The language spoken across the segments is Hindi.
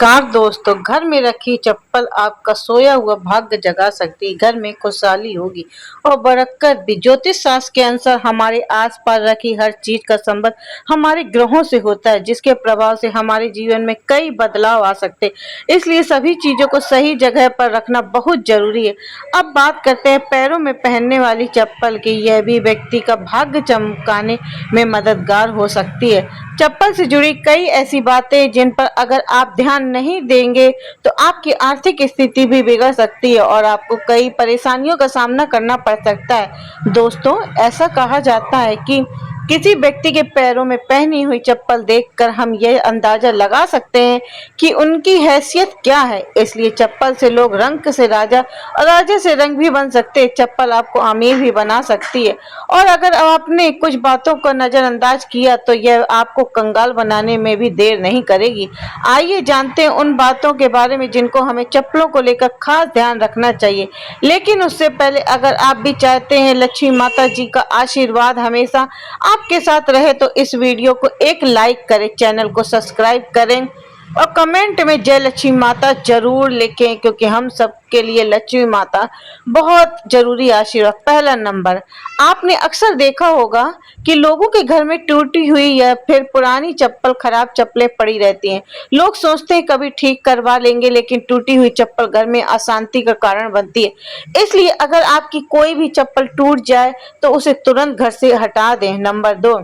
नमस्कार दोस्तों, घर में रखी चप्पल आपका सोया हुआ भाग्य जगा सकती है। घर में खुशहाली होगी और बरकत भी। ज्योतिष शास्त्र के अनुसार हमारे आसपास रखी हर चीज का संबंध हमारे ग्रहों से होता है, जिसके प्रभाव से हमारे जीवन में कई बदलाव आ सकते हैं। इसलिए सभी चीजों को सही जगह पर रखना बहुत जरूरी है। अब बात करते हैं पैरों में पहनने वाली चप्पल की। यह भी व्यक्ति का भाग्य चमकाने में मददगार हो सकती है। चप्पल से जुड़ी कई ऐसी बातें जिन पर अगर आप ध्यान नहीं देंगे तो आपकी आर्थिक स्थिति भी बिगड़ सकती है और आपको कई परेशानियों का सामना करना पड़ सकता है। दोस्तों, ऐसा कहा जाता है कि किसी व्यक्ति के पैरों में पहनी हुई चप्पल देखकर हम यह अंदाजा लगा सकते हैं कि उनकी हैसियत क्या है। इसलिए चप्पल से लोग रंक से राजा और राजा से रंग भी बन सकते हैं। चप्पल आपको अमीर भी बना सकती है और अगर आपने कुछ बातों को नजरअंदाज किया तो यह आपको कंगाल बनाने में भी देर नहीं करेगी। आइए जानते हैं उन बातों के बारे में जिनको हमें चप्पलों को लेकर खास ध्यान रखना चाहिए। लेकिन उससे पहले अगर आप भी चाहते हैं लक्ष्मी माता जी का आशीर्वाद हमेशा आपके साथ रहे तो इस वीडियो को एक लाइक करें, चैनल को सब्सक्राइब करें और कमेंट में जय लक्ष्मी माता जरूर लिखें, क्योंकि हम सब के लिए लक्ष्मी माता बहुत जरूरी आशीर्वाद। पहला नंबर, आपने अक्सर देखा होगा कि लोगों के घर में टूटी हुई या फिर पुरानी चप्पल, खराब चप्पलें पड़ी रहती हैं। लोग सोचते हैं कभी ठीक करवा लेंगे, लेकिन टूटी हुई चप्पल घर में अशांति का कारण बनती है। इसलिए अगर आपकी कोई भी चप्पल टूट जाए तो उसे तुरंत घर से हटा दें। नंबर 2,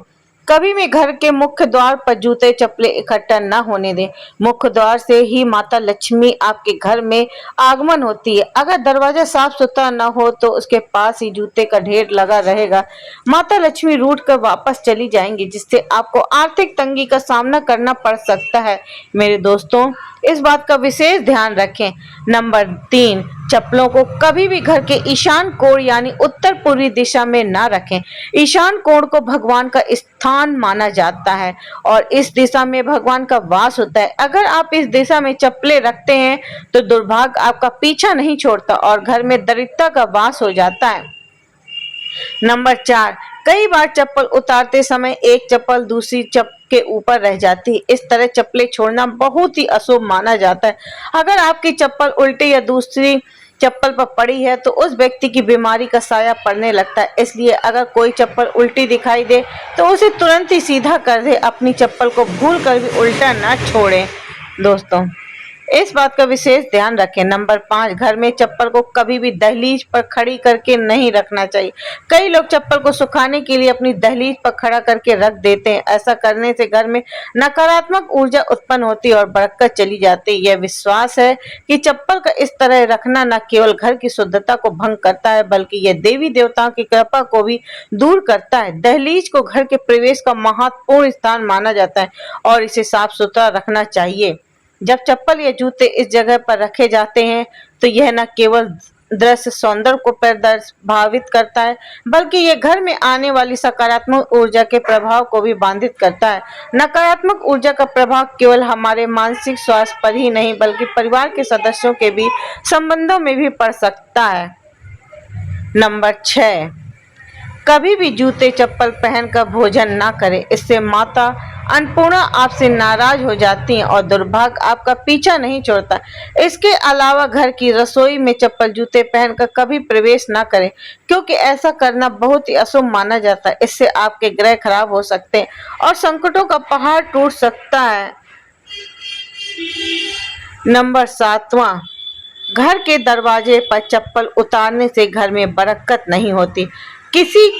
कभी भी घर के मुख्य द्वार पर जूते चप्पलें इकट्ठा न होने दें। मुख्य द्वार से ही माता लक्ष्मी आपके घर में आगमन होती है। अगर दरवाजा साफ सुथरा न हो तो उसके पास ही जूते का ढेर लगा रहेगा। माता लक्ष्मी रूठ कर वापस चली जाएंगी, जिससे आपको आर्थिक तंगी का सामना करना पड़ सकता है। मेरे दोस्तों, इस बात का विशेष ध्यान रखें। नंबर 3, चप्पलों को कभी भी घर के ईशान कोण यानी उत्तर पूर्वी दिशा में ना रखें। ईशान कोण को भगवान का स्थान माना जाता है और इस दिशा में भगवान का वास होता है। अगर आप इस दिशा में चप्पलें रखते हैं तो दुर्भाग्य आपका पीछा नहीं छोड़ता और घर में दरिद्रता का वास हो जाता है। नंबर 4, कई बार चप्पल उतारते समय एक चप्पल दूसरी के ऊपर रह जाती है। इस तरह चप्पलें छोड़ना बहुत ही अशुभ माना जाता है। अगर आपकी चप्पल उल्टी या दूसरी चप्पल पर पड़ी है तो उस व्यक्ति की बीमारी का साया पड़ने लगता है। इसलिए अगर कोई चप्पल उल्टी दिखाई दे तो उसे तुरंत ही सीधा कर दे। अपनी चप्पल को भूल कर भी उल्टा ना छोड़ें। दोस्तों, इस बात का विशेष ध्यान रखें। नंबर 5, घर में चप्पल को कभी भी दहलीज पर खड़ी करके नहीं रखना चाहिए। कई लोग चप्पल को सुखाने के लिए अपनी दहलीज पर खड़ा करके रख देते हैं। ऐसा करने से घर में नकारात्मक ऊर्जा उत्पन्न होती है और बरकत चली जाती है। यह विश्वास है कि चप्पल का इस तरह रखना न केवल घर की शुद्धता को भंग करता है, बल्कि यह देवी देवताओं की कृपा को भी दूर करता है। दहलीज को घर के प्रवेश का महत्वपूर्ण स्थान माना जाता है और इसे साफ सुथरा रखना चाहिए। जब चप्पल या जूते इस जगह पर रखे जाते हैं तो यह न केवल दृश्य सौंदर्य को प्रभावित करता है, बल्कि यह घर में आने वाली सकारात्मक ऊर्जा के प्रभाव को भी बाधित करता है। नकारात्मक ऊर्जा का प्रभाव केवल हमारे मानसिक स्वास्थ्य पर ही नहीं, बल्कि परिवार के सदस्यों के भी संबंधों में भी पड़ सकता है। नंबर 6, कभी भी जूते चप्पल पहनकर भोजन ना करें। इससे माता अन्नपूर्णा आपसे नाराज हो जाती हैं और दुर्भाग्य आपका पीछा नहीं छोड़ता। इसके अलावा घर की रसोई में चप्पल जूते पहनकर कभी प्रवेश ना करें, क्योंकि ऐसा करना बहुत ही अशुभ माना जाता है। इससे आपके ग्रह खराब हो सकते हैं और संकटों का पहाड़ टूट सकता है। नंबर 7वां, घर के दरवाजे पर चप्पल उतारने से घर में बरकत नहीं होती। किसी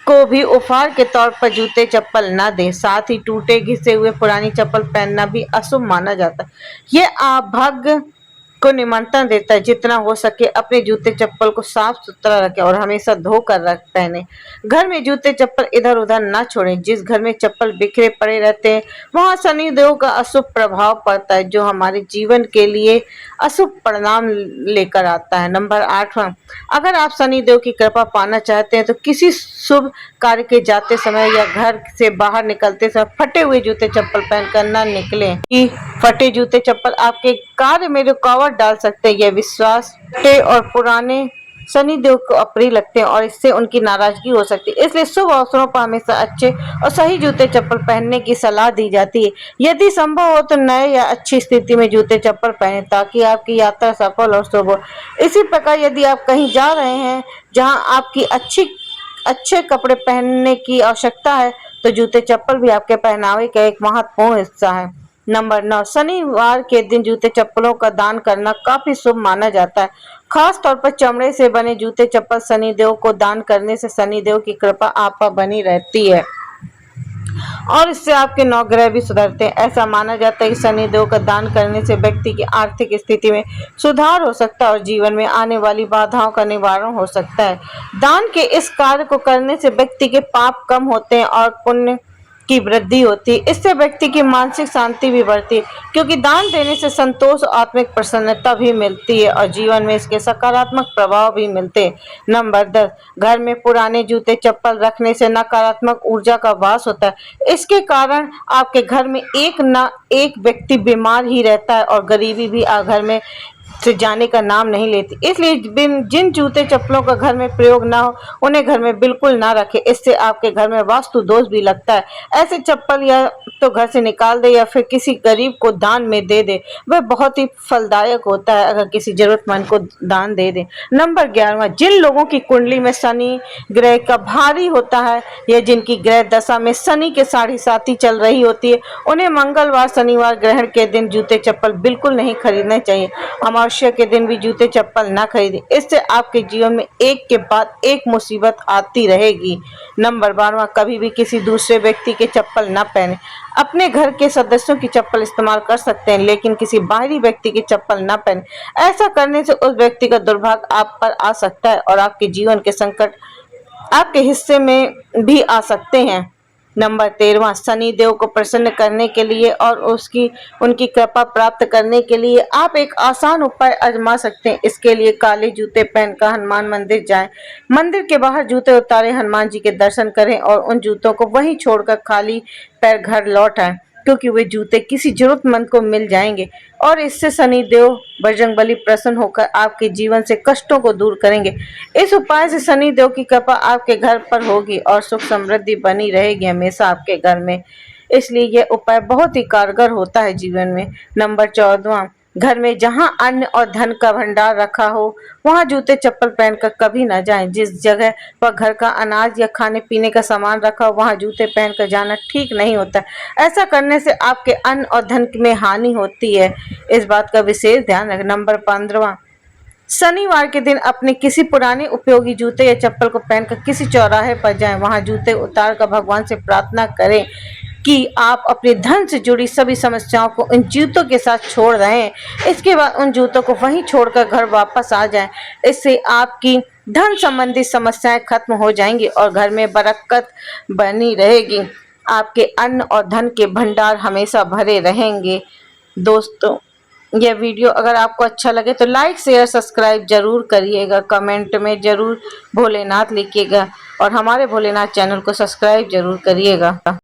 को भी उपहार के तौर पर जूते चप्पल न दें। साथ ही टूटे घिसे हुए पुरानी चप्पल पहनना भी अशुभ माना जाता है। यह अभाग्य को निमंत्रण देता है। जितना हो सके अपने जूते चप्पल को साफ सुथरा रखें और हमेशा धोकर पहने। घर में जूते चप्पल इधर उधर ना छोड़ें। जिस घर में चप्पल बिखरे पड़े रहते हैं वहां शनिदेव का अशुभ प्रभाव पड़ता है, जो हमारे जीवन के लिए अशुभ परिणाम लेकर आता है। नंबर 8वां, अगर आप शनिदेव की कृपा पाना चाहते हैं तो किसी शुभ कार्य के जाते समय या घर से बाहर निकलते समय फटे हुए जूते चप्पल पहनकर न निकलें। कि फटे जूते चप्पल आपके कार्य में रुकावट डाल सकते हैं। यह विश्वास और पुराने शनि देव को अप्रिय लगते हैं और इससे उनकी नाराजगी हो सकती है। इसलिए शुभ अवसरों पर हमेशा अच्छे और सही जूते चप्पल पहनने की सलाह दी जाती है। यदि संभव हो तो नए या अच्छी स्थिति में जूते चप्पल पहने ताकि आपकी यात्रा सफल और शुभ हो। इसी प्रकार यदि आप कहीं जा रहे हैं जहां आपकी अच्छे कपड़े पहनने की आवश्यकता है तो जूते चप्पल भी आपके पहनावे का एक महत्वपूर्ण हिस्सा है। नंबर 9, शनिवार के दिन जूते चप्पलों का दान करना काफी शुभ माना जाता है। खास तौर पर चमड़े से बने जूते चप्पल शनिदेव को दान करने से शनिदेव की कृपा आप पर बनी रहती है और इससे आपके नवग्रह भी सुधरते हैं। ऐसा माना जाता है कि शनिदेव का दान करने से व्यक्ति की आर्थिक स्थिति में सुधार हो सकता है और जीवन में आने वाली बाधाओं का निवारण हो सकता है। दान के इस कार्य को करने से व्यक्ति के पाप कम होते हैं और पुण्य की वृद्धि होती है। इससे व्यक्ति की मानसिक शांति भी बढ़ती है क्योंकि दान देने से संतोष और आत्मिक प्रसन्नता भी मिलती है और जीवन में इसके सकारात्मक प्रभाव भी मिलते हैं। नंबर 10, घर में पुराने जूते चप्पल रखने से नकारात्मक ऊर्जा का वास होता है। इसके कारण आपके घर में एक न एक व्यक्ति बीमार ही रहता है और गरीबी भी घर में से जाने का नाम नहीं लेती। इसलिए जिन जूते चप्पलों का घर में प्रयोग ना हो उन्हें घर में बिल्कुल ना रखें। इससे आपके घर में वास्तु दोष भी लगता है। ऐसे चप्पल या तो घर से निकाल दे या फिर किसी गरीब को दान में दे दे। वह बहुत ही फलदायक होता है अगर किसी जरूरतमंद को दान दे दे। नंबर 11, जिन लोगों की कुंडली में शनि ग्रह का भारी होता है या जिनकी ग्रह दशा में शनि के साढ़े साथी चल रही होती है उन्हें मंगलवार शनिवार ग्रहण के दिन जूते चप्पल बिल्कुल नहीं खरीदने चाहिए। अमावस्या के दिन भी जूते चप्पल ना खरीदें। इससे आपके जीवन में एक के बाद एक मुसीबत आती रहेगी। नंबर 12, कभी भी किसी दूसरे व्यक्ति के चप्पल ना पहने। अपने घर के सदस्यों की चप्पल इस्तेमाल कर सकते हैं लेकिन किसी बाहरी व्यक्ति की चप्पल ना पहने। ऐसा करने से उस व्यक्ति का दुर्भाग्य आप पर आ सकता है और आपके जीवन के संकट आपके हिस्से में भी आ सकते हैं। नंबर 13, शनि देव को प्रसन्न करने के लिए और उनकी कृपा प्राप्त करने के लिए आप एक आसान उपाय आजमा सकते हैं। इसके लिए काले जूते पहनकर हनुमान मंदिर जाएं। मंदिर के बाहर जूते उतारे हनुमान जी के दर्शन करें और उन जूतों को वहीं छोड़कर खाली पैर घर लौट आएं क्योंकि वे जूते किसी जरूरतमंद को मिल जाएंगे और इससे शनि देव बजरंगबली प्रसन्न होकर आपके जीवन से कष्टों को दूर करेंगे। इस उपाय से शनि देव की कृपा आपके घर पर होगी और सुख समृद्धि बनी रहेगी हमेशा आपके घर में। इसलिए यह उपाय बहुत ही कारगर होता है जीवन में। नंबर 14, घर में जहां अन्न और धन का भंडार रखा हो वहां जूते चप्पल पहनकर कभी न जाएं। जिस जगह पर घर का अनाज या खाने पीने का सामान रखा हो वहां जूते पहनकर जाना ठीक नहीं होता। ऐसा करने से आपके अन्न और धन में हानि होती है। इस बात का विशेष ध्यान रखें। नंबर 15, शनिवार के दिन अपने किसी पुराने उपयोगी जूते या चप्पल को पहनकर किसी चौराहे पर जाएं। वहां जूते उतार कर भगवान से प्रार्थना करें कि आप अपने धन से जुड़ी सभी समस्याओं को इन जूतों के साथ छोड़ रहे हैं। इसके बाद उन जूतों को वहीं छोड़कर घर वापस आ जाएं। इससे आपकी धन संबंधी समस्याएं खत्म हो जाएंगी और घर में बरकत बनी रहेगी। आपके अन्न और धन के भंडार हमेशा भरे रहेंगे। दोस्तों, यह वीडियो अगर आपको अच्छा लगे तो लाइक शेयर सब्सक्राइब जरूर करिएगा। कमेंट में जरूर भोलेनाथ लिखिएगा और हमारे भोलेनाथ चैनल को सब्सक्राइब जरूर करिएगा।